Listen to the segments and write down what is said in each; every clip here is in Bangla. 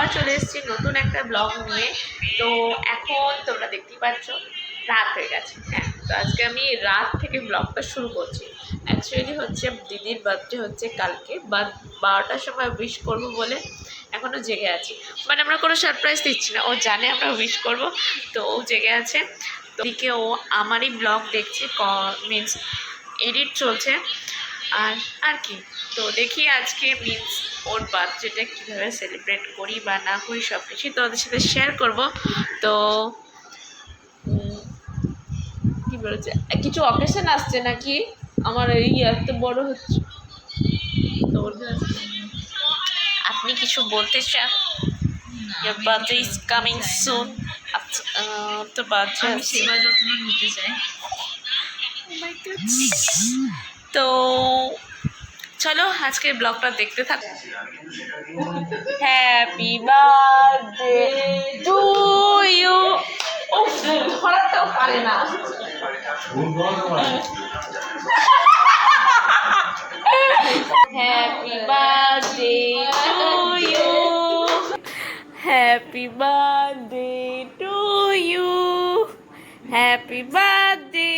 আবার চলে এসেছি নতুন একটা ব্লগ নিয়ে। তো এখন তোমরা দেখতেই পাচ্ছ রাত হয়ে গেছে। হ্যাঁ, তো আজকে আমি রাত থেকে ব্লগটা শুরু করছি। অ্যাকচুয়ালি হচ্ছে দিদির বার্থডে হচ্ছে কালকে, বা 12টার সময় উইশ করবো বলে এখনও জেগে আছি। মানে আমরা কোনো সারপ্রাইজ দিচ্ছি না, ও জানে আমরা উইশ করব, তো ও জেগে আছে। তো এদিকে ও আমারই ব্লগ দেখছে, মিনস এডিট চলছে। আর আর কি, তো দেখি আজকে মিনস ওর বার্থডেটা কীভাবে সেলিব্রেট করি বা না করি সব কিছুই তোমাদের সাথে শেয়ার করব। তো কী বলেছে, কিছু অকেশন আসছে নাকি আমার এই এত বড় হচ্ছে, তো আপনি কিছু বলতে চান? Your birthday is coming soon. তো বাচ্চা সেবা যত্ন নিতে চাই। তো চলো আজকে ব্লগটা দেখতে থাকো। Happy birthday to you. ও ধরাতেও পারে না। Happy birthday to you, happy birthday to you, happy birthday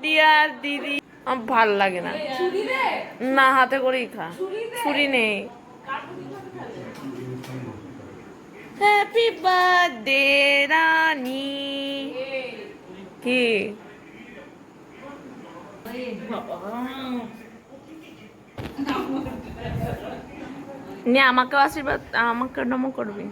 dear দিদি। আমার ভাল লাগে না, না হাতে করেই খা, ছুরি নেই। হ্যাপি বার্থডে রানী। কি নে, আমাকে আশীর্বাদ, আমাকে নমো করবি।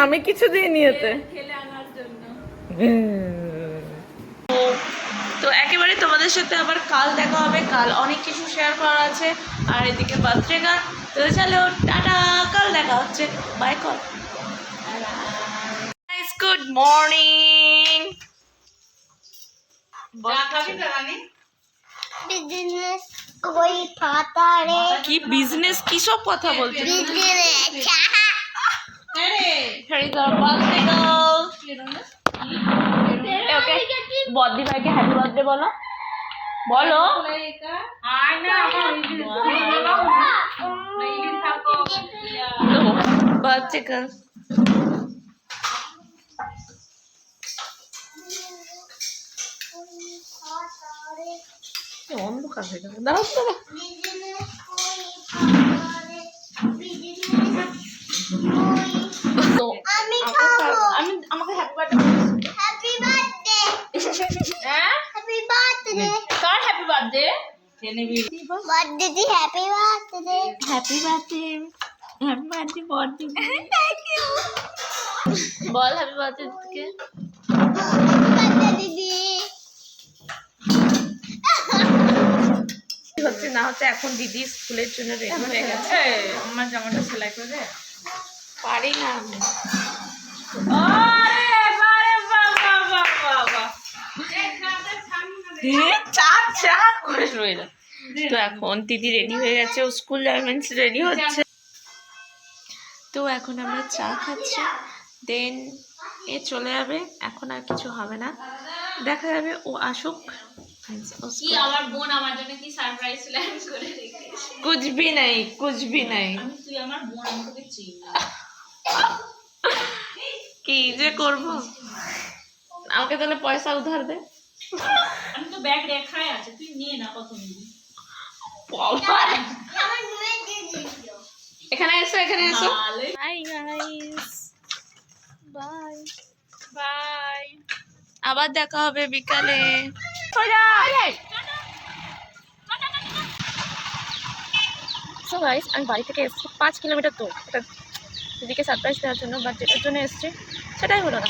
আমি কিছু দিইনি এতে। তো একেবারে তোমাদের সাথে আবার কাল দেখা হবে, কাল অনেক কিছু শেয়ার করার আছে। আর এদিকে বার্থডে গান। তো চলো টাটা, কাল দেখা হচ্ছে, bye call. Good morning. Business कोई खाता रे কি বিজনেস, কি সব কথা বলছো? ওকে, বদ্দি ভাইকে হ্যাপি বার্থডে বলো, বলো। Birthday girl. অন্ধকার হয়ে গেল, দাঁড়াও দাঁড়াও। তো আমি আমাকে happy birthday, happy birthday happy birthday কার হ্যাপি বার্থডে? बर्थडे दी happy birthday happy birthday, happy birthday বদ্দি। थैंक यू বল হ্যাপি বার্থডে কে। बर्थडे दीदी হচ্ছে না হচ্ছে, এখন দিদি স্কুলের জন্য রেডি হয়ে গেছে। আমার জামাটা সেলাই করে দে। পারি না আমি। আরে বারে বাবা বাবা চা চা করে রইল। তো এখন দিদি রেডি হয়ে গেছে, ও স্কুল যাবে, মিন্স রেডি হচ্ছে। তো এখন আমরা চা খাচ্ছি, দেন এ চলে যাবে। এখন আর কিছু হবে না, দেখা যাবে ও আসুক। কি আমার বোন আমার জন্য কি সারপ্রাইজ প্ল্যান করে রেখেছে। কুছ ভি নাই, কুছ ভি নাই। তুই আমার বোন, আমি তোকে চিনি। কি যে করবো, আমাকে তাহলে পয়সা উধার দে। আমি তো ব্যাগ রেখাই আছে, তুই নিয়ে না, কত নিবি? हमें मुझे दे दीजिए এখানে এসো, এখানে এসো। তাহলে বাই গাইস, বাই বাই, আবার দেখা হবে বিকালে। সো গাইস, আমি বাড়ি থেকে এসেছি 5 কিলোমিটার দূর একটা দিদিকে সারপ্রাইজ দেওয়ার জন্য, বাট যেটার জন্য এসেছি সেটাই হলো না।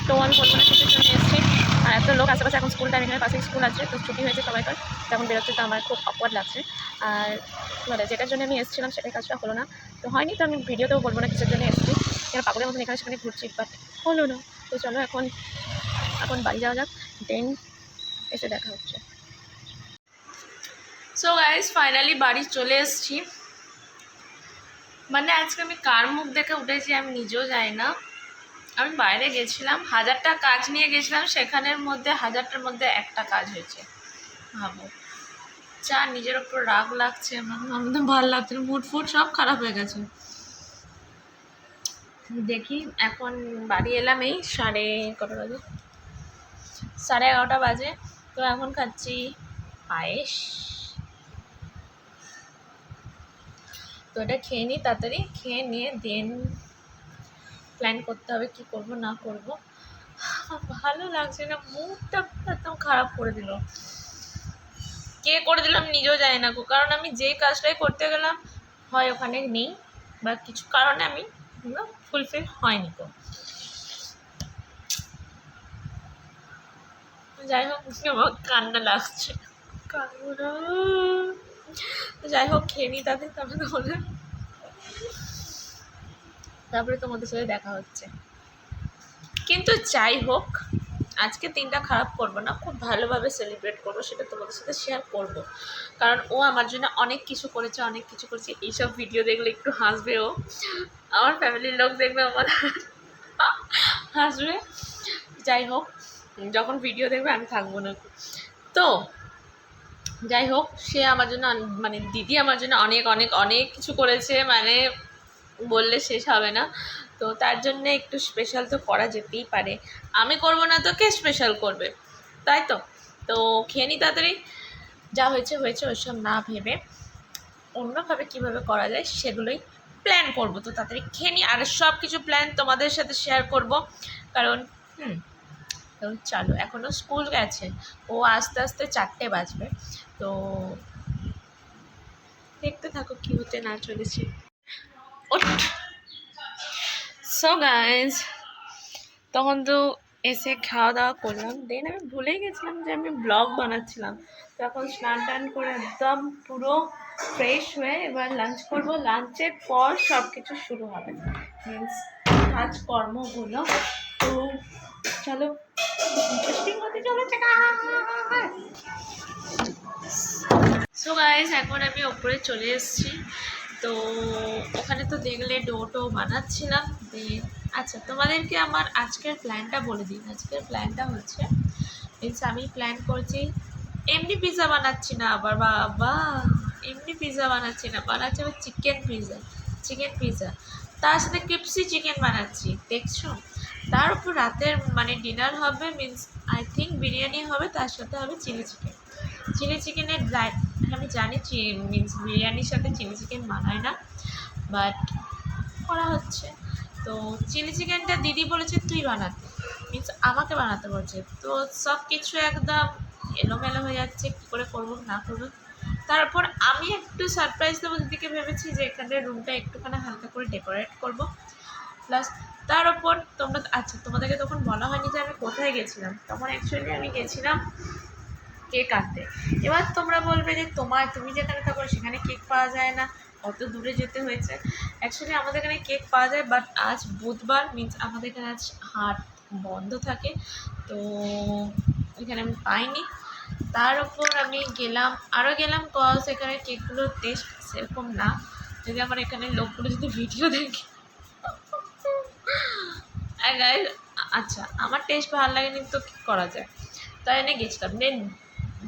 তো আমি বলবো না কিছুর জন্য এসেছি। আর এত লোক আশেপাশে, এখন স্কুল টাইম, এখানে পাশে স্কুল আছে, তো ছুটি হয়েছে সবাইকার, তখন বেরোচ্ছে, তো আমার খুব অকওয়ার্ড লাগছে। আর মানে যেটার জন্য আমি এসেছিলাম সেটাই কাজটা হলো না, তো হয়নি। তো আমি ভিডিওতেও বলবো না কিসের জন্য এসেছি, কেন পাগলের মতন এখানে সেখানে ঘুরছি, বাট হলো না। তো চলো এখন বাড়ি যাওয়া যাক, দেন এসে দেখা হচ্ছে। সো গাইস ফাইনালি বাড়ি চলে এসেছি। মানে আজকে আমি কার মুখ দেখে উঠেছি আমি নিজেও জানি না। আমি বাইরে গেছিলাম, 1000টা কাজ নিয়ে গেছিলাম, সেখানের মধ্যে 1000টার মধ্যে একটা কাজ হয়েছে। ভাবো, যা নিজের ওপর রাগ লাগছে আমার, তো ভালো লাগছে না, মুড ফুড সব খারাপ হয়ে গেছে। দেখি এখন বাড়ি এলাম এই কটা বাজে, 11:30 বাজে। তো এখন খাচ্ছি পায়েস। তো এটা খেয়ে নিই, তাড়াতাড়ি খেয়ে নিয়ে দেন প্ল্যান করতে হবে কি করব না করব। ভালো লাগছে না, মুডটা একদম খারাপ করে দিল। কে করে দিলাম নিজেও জানি না গো, কারণ আমি যেই কাজটাই করতে গেলাম হয় ওখানে নেই বা কিছু কারণে আমি ফুলফিল হয়নি। তো যাই হোক, আমার কান্না লাগছে, কান্না না। যাই হোক খেয়ে নিই তাদের, তারপরে তোমাদের সাথে দেখা হচ্ছে। কিন্তু যাই হোক, আজকে দিনটা খারাপ করবো না, খুব ভালোভাবে সেলিব্রেট করবো, সেটা তোমাদের সাথে শেয়ার করব। কারণ ও আমার জন্য অনেক কিছু করেছে, অনেক কিছু করেছে। এইসব ভিডিও দেখলে একটু হাসবে ও, আমার ফ্যামিলির লোক দেখবে আমার হাসবে। যাই হোক, যখন ভিডিও দেখবে আমি থাকবো না। তো যাই হোক, সে আমার জন্য মানে দিদি আমার জন্য অনেক অনেক অনেক কিছু করেছে, মানে বললে শেষ হবে না। তো তার জন্যে একটু স্পেশাল তো করা যেতেই পারে, আমি করব না তো কে স্পেশাল করবে, তাই তো। তো খেয়ে নি তাড়াতাড়ি, যা হয়েছে হয়েছে, ওইসব না ভেবে অন্যভাবে কীভাবে করা যায় সেগুলোই প্ল্যান করব। তো তাড়াতাড়ি খেয়ে নি, আর সব কিছু প্ল্যান তোমাদের সাথে শেয়ার করব। কারণ তো চলো, এখনও স্কুল গেছে, ও আস্তে আস্তে 4টে বাজবে। তো দেখতে থাকো কী হতে না চলেছে। সো গাইজ, তখন তো এসে খাওয়া দাওয়া করলাম, দেন আমি ভুলেই গেছিলাম যে আমি ব্লগ বানাচ্ছিলাম। তখন স্নান টান করে একদম পুরো ফ্রেশ হয়ে এবার লাঞ্চ করব। লাঞ্চের পর সব কিছু শুরু হবে, মিন্স কাজকর্মগুলো। তো চলো, ইন্টারেস্টিং হতে চলেছে। সো গাইজ, এখন আমি ওপরে চলে এসেছি। তো ওখানে তো দেখলে ডো বানাচ্ছিলাম। দেন আচ্ছা, তোমাদেরকে আমার আজকের প্ল্যানটা বলে দিই। আজকের প্ল্যানটা হচ্ছে, মিনস আমি প্ল্যান করছি, এমনি পিৎজা বানাচ্ছি না আবার, বাবা এমনি পিৎজা বানাচ্ছি না, বানাচ্ছি আবার চিকেন পিৎজা, তার সাথে ক্রিপসি চিকেন বানাচ্ছি, দেখছো। তার উপর রাতের মানে ডিনার হবে, মিনস আই থিঙ্ক বিরিয়ানি হবে, তার সাথে হবে চিলি চিকেনের আমি জানি মিনস বিরিয়ানির সাথে চিলি চিকেন বানায় না, বাট করা হচ্ছে। তো চিলি চিকেনটা দিদি বলেছে তুই বানাতে, মিনস আমাকে বানাতে বলছে। তো সব কিছু একদম এলোমেলো হয়ে যাচ্ছে, কী করে করবো না করবো। তারপর আমি একটু সারপ্রাইজ দেবো দিদিকে ভেবেছি, যে এখানে রুমটা একটুখানি হালকা করে ডেকোরেট করব। প্লাস তার ওপর আচ্ছা, তোমাদেরকে তখন বলা হয়নি যে আমি কোথায় গেছিলাম। তখন অ্যাকচুয়ালি আমি গেছিলাম কেক আনতে। এবার তোমরা বলবে যে তুমি যেখানে থাকো সেখানে কেক পাওয়া যায় না, অত দূরে যেতে হয়েছে। অ্যাকচুয়ালি আমাদের এখানে কেক পাওয়া যায়, বাট আজ বুধবার, মিনস আমাদের এখানে আজ হাট বন্ধ থাকে, তো এখানে আমি পাইনি। তার ওপর আমি গেলাম কজ এখানে কেকগুলোর টেস্ট সেরকম না। যদি আমার এখানে লোকগুলো যদি ভিডিও দেখে, আচ্ছা আমার টেস্ট ভালো লাগেনি তো কী করা যায়। তাই এনে গেছিলাম, দেন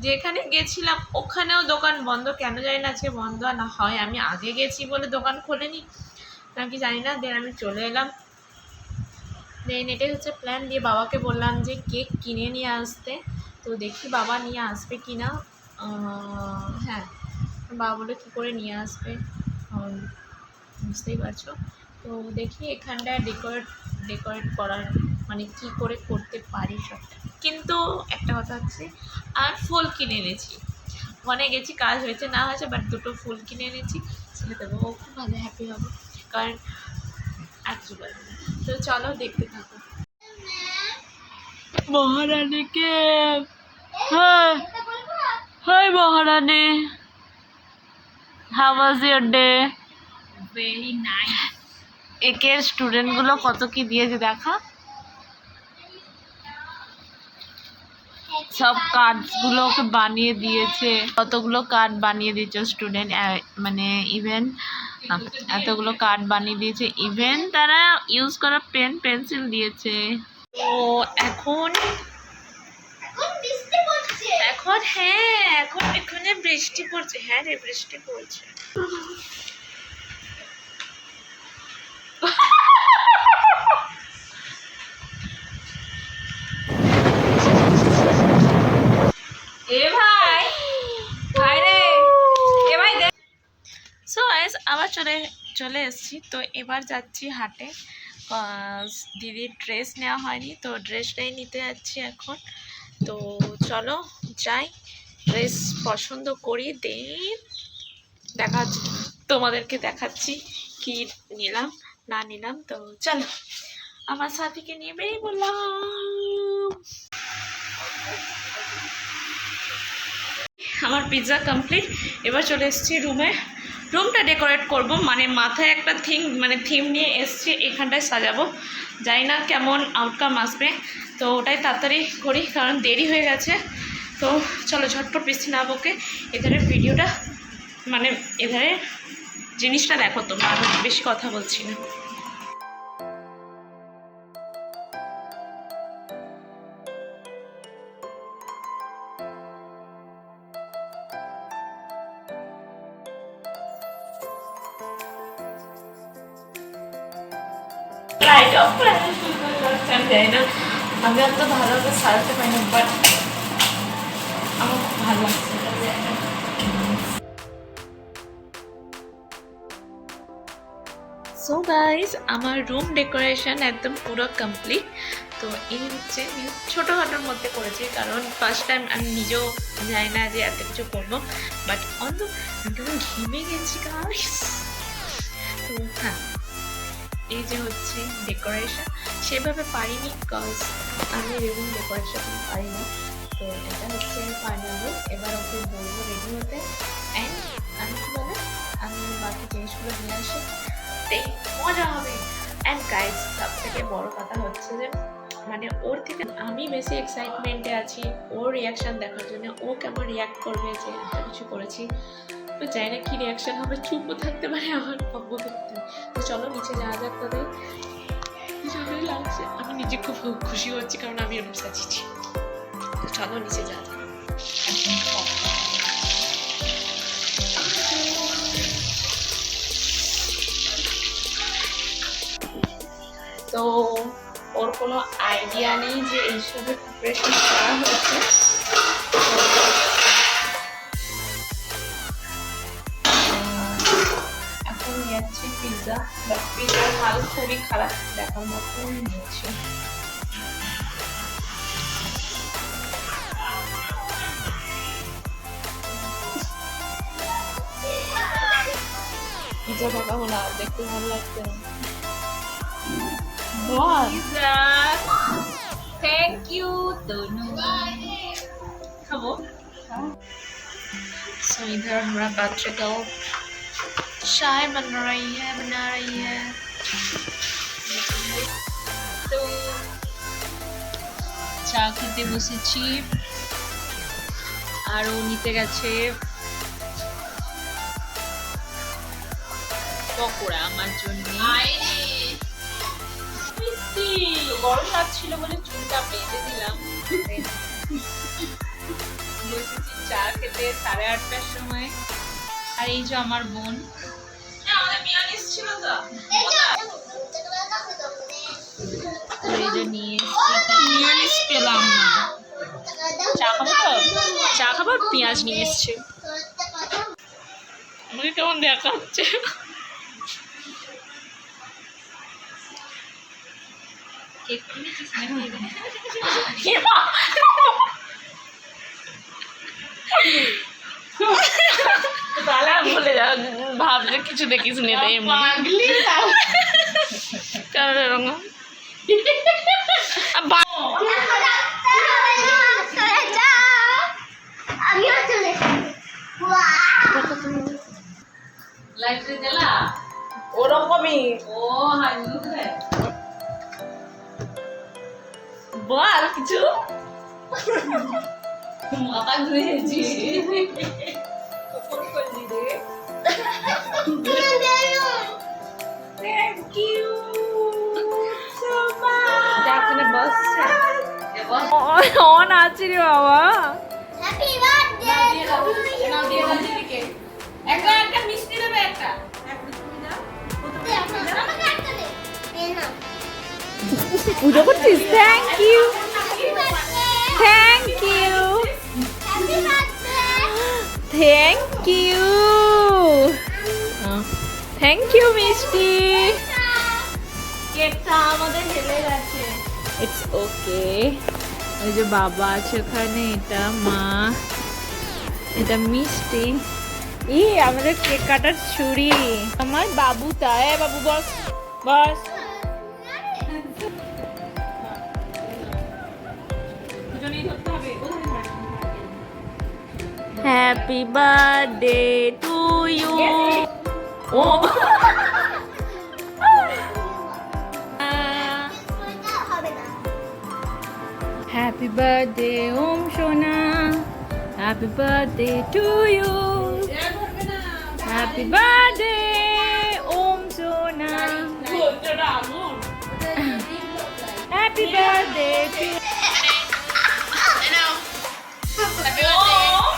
যেখানে গেছিলাম ওখানেও দোকান বন্ধ, কেন জানি না আজকে বন্ধ। না হয় আমি আগে গেছি বলে দোকান খোলেনি নাকি জানি না। দেন আমি চলে এলাম। দেন এটাই হচ্ছে প্ল্যান। দিয়ে বাবাকে বললাম যে কেক কিনে নিয়ে আসতে, তো দেখি বাবা নিয়ে আসবে কি না। হ্যাঁ, বাবা বলে কী করে নিয়ে আসবে, বুঝতেই পারছো। তো দেখি এখানটায় ডেকোরেট করার মানে কী করে করতে পারি সবটা। কিন্তু একটা কথা হচ্ছে, আর ফুল কিনে এনেছি, মনে গেছি কাজ হয়েছে না হয়েছে, বাট 2টো ফুল কিনে এনেছি, ছেলে দেবো, ও খুব ভালো হ্যাপি হবে, কারণ একটু বলবে। তো চলো দেখতে থাকো। মহারানীকে, হ্যাঁ হাই মহারানী, how was your day? Very nice. একের স্টুডেন্টগুলো কত কি দিয়েছে দেখা। সব কার্ডগুলোকে বানিয়ে দিয়েছে, কতগুলো কার্ড বানিয়ে দিয়েছে স্টুডেন্ট, মানে ইভেন এতগুলো কার্ড বানিয়ে দিয়েছে, ইভেন তারা ইউজ করা পেন পেন্সিল দিয়েছে। তো এখন হ্যাঁ এখন এখানে বৃষ্টি পড়ছে। হ্যাঁ রে বৃষ্টি পড়ছে। সো আবার চলে এসেছি। তো এবার যাচ্ছি হাটে, দিদির ড্রেস নেওয়া হয়নি, তো ড্রেসটাই নিতে যাচ্ছি এখন। তো চলো যাই, ড্রেস পছন্দ করি, দেন তোমাদেরকে দেখাচ্ছি কি নিলাম না নিলাম। তো চলো আমার সাথীকে নিয়ে বেরিয়ে বললাম। আমার পিৎজা কমপ্লিট। এবার চলে এসেছি রুমে, রুমটা ডেকোরেট করব, মানে মাথায় একটা থিম নিয়ে এসেছি, এখানটায় সাজাবো। জানি না কেমন আউটকাম আসবে, তো ওটাই তাড়াতাড়ি করি কারণ দেরি হয়ে গেছে। তো চলো ঝটপট বেশি না বকে এধারে ভিডিওটা, মানে এধারে জিনিসটা দেখো তোমরা, আমি বেশি কথা বলছি না। লাইট অফ করে যাই না, আমি অত ভালোভাবে সাজাতে পারি না, বাট আমার খুব ভালো লাগছে। সো গাইজ আমার রুম ডেকোরেশন একদম পুরো কমপ্লিট। তো এই হচ্ছে ছোটোখাটোর মধ্যে করেছি কারণ ফার্স্ট টাইম আমি নিজেও জানি না যে এত কিছু করবো, বাট অন্তত আমি ঘেমে গেছি গাইজ। তো হ্যাঁ এই যে হচ্ছে ডেকোরেশন, সেভাবে পারিনি বিকজ আমি এরকম ডেকোরেশন পারিনি। তো এটা হচ্ছে ফাইনাল লুক। এবার ওকে বলবো রেডি হতে, অ্যান্ড আমি কী বলে আমি বাকি জিনিসগুলো নিয়ে আসি, মজা হবে। অ্যান্ড গাইজ সব থেকে বড় কথা হচ্ছে যে মানে ওর থেকে আমি বেশি এক্সাইটমেন্টে আছি ওর রিয়াকশান দেখার জন্য, ও কেমন রিয়াক্ট করবে যে এত কিছু করেছি। তো জানি না কী রিয়াকশান হবে, চুপও থাকতে পারে, আমার ভাববো দেখতে। তো চলো নিচে যাওয়া যাক। তাদের ভীষণই লাগছে, আমি নিজে খুব খুশি হচ্ছি কারণ আমি এরকম সাজিয়েছি। তো চলো নিচে যাওয়া যাক। তো ওর কোনো আইডিয়া নেই যে এইসবের প্রিপারেশন করা হয়েছে। এখন নিয়েছি পিৎজা, বাট পিৎজার হাল খুবই খারাপ, দেখার মতো নিয়েছি। পিৎজা দেখাবো না, দেখতে ভালো লাগছে না। थैंक यू दोनों खाबो। सो इधर हमारा बच्चे को चाय बन रही है तो চা খেতে বসেছি আর ও নিতে গেছে পকোড়া আমার জন্য। গরম লাগছিল বলে চুলটা বেঁধে দিলাম। বসেছি চা খেতে 8:30টার সময়। আর এই যে আমার বোন, এই যে নিয়ে পেলাম না। চা খাবো তো, চা খাবার পেঁয়াজ নিয়ে এসছে। আমাকে কেমন দেখাচ্ছে, বলে যা ভাবছে কিছু দেখিস নি রে এরকম। ওরকমই বল কিছু। মাথা ঘুরেছি কখন করলি রে থ্যাংক ইউ সো মাচ যাকনে বসছে অন আছে রে বাবা হ্যাপি বার্থডে নাও দিয়ে দাও দিদিকে একটা একটা মিষ্টি দেবে একটা আমাকে একটা দে না পুজো করছিস thank you happy birthday thank you happy birthday thank you thank you মিষ্টি কেকটা আমাদের হেলে গেছে ইটস ওকে ওই যে বাবা আছে ওখানে এটা মা এটা মিষ্টি আমাদের কেক কাটার ছুরি আমার বাবুটা বাবু বস বস দুজনেই ধরতে হবে হ্যাপি বার্থডে টু ইউ ও হবে না হ্যাপি বার্থডে ওম সোনা happy birthday to you happy birthday Om সোনা হ্যাপি বার্থডে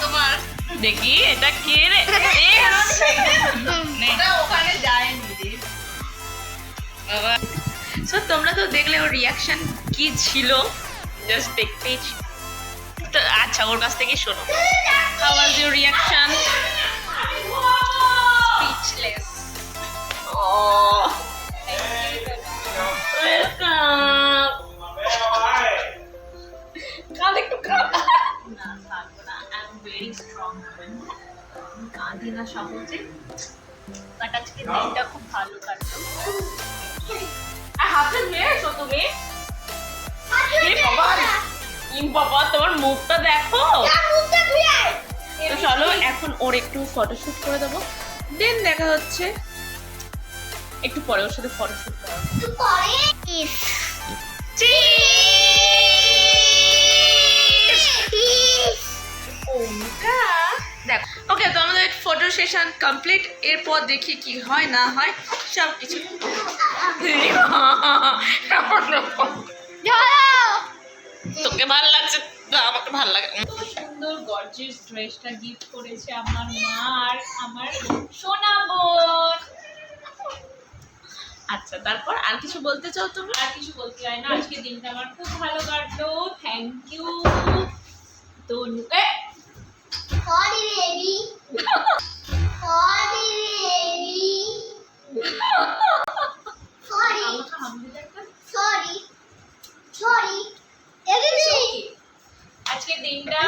তোমার দেখি এটা কে রে ওখানে যায়নি রে বাবা সো তোমরা তো দেখলে ওর রিয়াকশন কি ছিল জাস্ট দেখতেই তো আচ্ছা ওর কাছ থেকে শোনো how was your reaction speechless ও ওয়েলকাম কাল একটু কাঁদা না কাঁদবো না আই এম ভেরি স্ট্রং কাঁদি না সহজে বাট আজকে দিনটা খুব ভালো কাটলো আর হাতে নিয়ে এসো তুমি বাবা তোমার মুখটা দেখো তো চলো এখন ওর একটু ফটোশুট করে দেবো দেন দেখা হচ্ছে একটু পরে ওর সাথে ফটোশুট করা দেখো ওকে তো আমাদের ফটো সেশন কমপ্লিট এরপর দেখি কি হয় না হয় সব কিছু তোকে ভালো লাগছে আমাকে ভালো লাগে সুন্দর গর্জিয়াস ড্রেসটা গিফট করেছে আমার মা আর আমার সোনা বোন আচ্ছা তারপর আর কিছু বলতে চাও তুমি আর কিছু বলতে চাই না আজকে দিনটা আমার খুব ভালো কাটলো থ্যাংক ইউ তো Sorry, baby. Sorry, baby. Sorry. Sorry. Sorry. আজকে দিনটা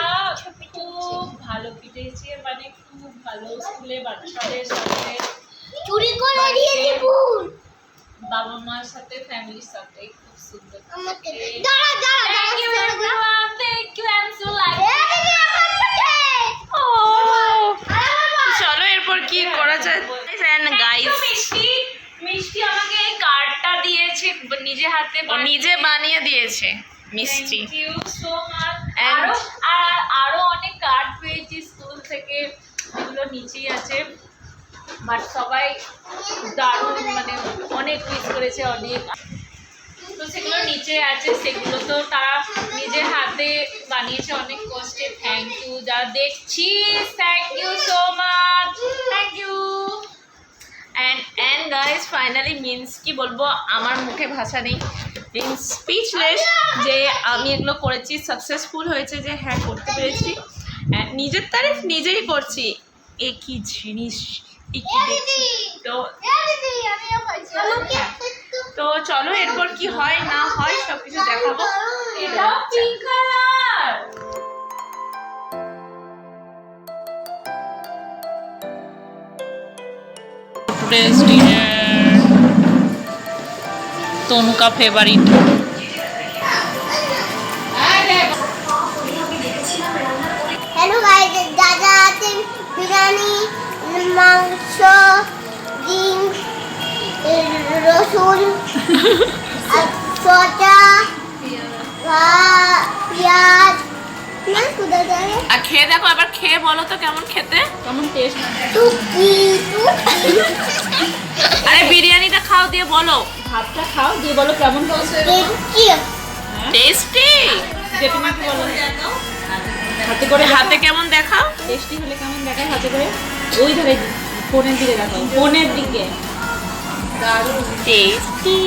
খুব ভালো কেটেছে মানে খুব ভালো স্কুলে বাচ্চাদের সাথে চুরি করে দিয়েছি ফুল বাবা মার সাথে ফ্যামিলির সাথে খুব সুন্দর আমাকে দাঁড়া দাঁড়া thank you everyone thank you I am so like চলো এরপর কি করা যায় গাইস মিষ্টি মিষ্টি আমাকে এই কার্ডটা দিয়েছে নিজে হাতে নিজে বানিয়ে দিয়েছে মিষ্টি thank you so much And- আরো অনেক কার্ড পেয়েছি স্কুল থেকে যেগুলো নিচেই আছে বাট সবাই দারুণ মানে অনেক মিস করেছে অনেক তো সেগুলো নিচে আছে সেগুলো তো তারা নিজের হাতে বানিয়েছে অনেক কষ্টে থ্যাংক ইউ যারা দেখছিস thank you so much thank you and guys finally means কি বলবো আমার মুখে ভাষা নেই মিন্স স্পিচলেস যে আমি এগুলো করেছি সাকসেসফুল হয়েছে যে হ্যাঁ করতে পেরেছি And নিজের তারিফ নিজেই করছি এ কি জিনিস এ কি দেখছি তো তো চলো এরপর কি হয় না হয় সবকিছু দেখাবো এটা পিঙ্ক কালার today's dinner तनु का फेवरेट हेलो गाइस दादा आते बिरयानी मांस ডিম রসুন আর সোটা পেঁয়াজ না কোথায় যাবে আর খেয়ে দেখো, আবার খেয়ে বলো তো কেমন খেতে। কেমন টেস্ট? টুকি আরে বিরিয়ানিটা খাও দিয়ে বলো। ভাতটা খাও দিয়ে বলো কেমন হয়েছে। টুকি টেস্টি। জেঠিমাকে বলো হাতে করে হাতে কেমন দেখাও। টেস্টি হলে কেমন দেখায় হাতে করে। ওই ধারে ফোনের দিকে দেখাও, ফোনের দিকে। টেস্টি।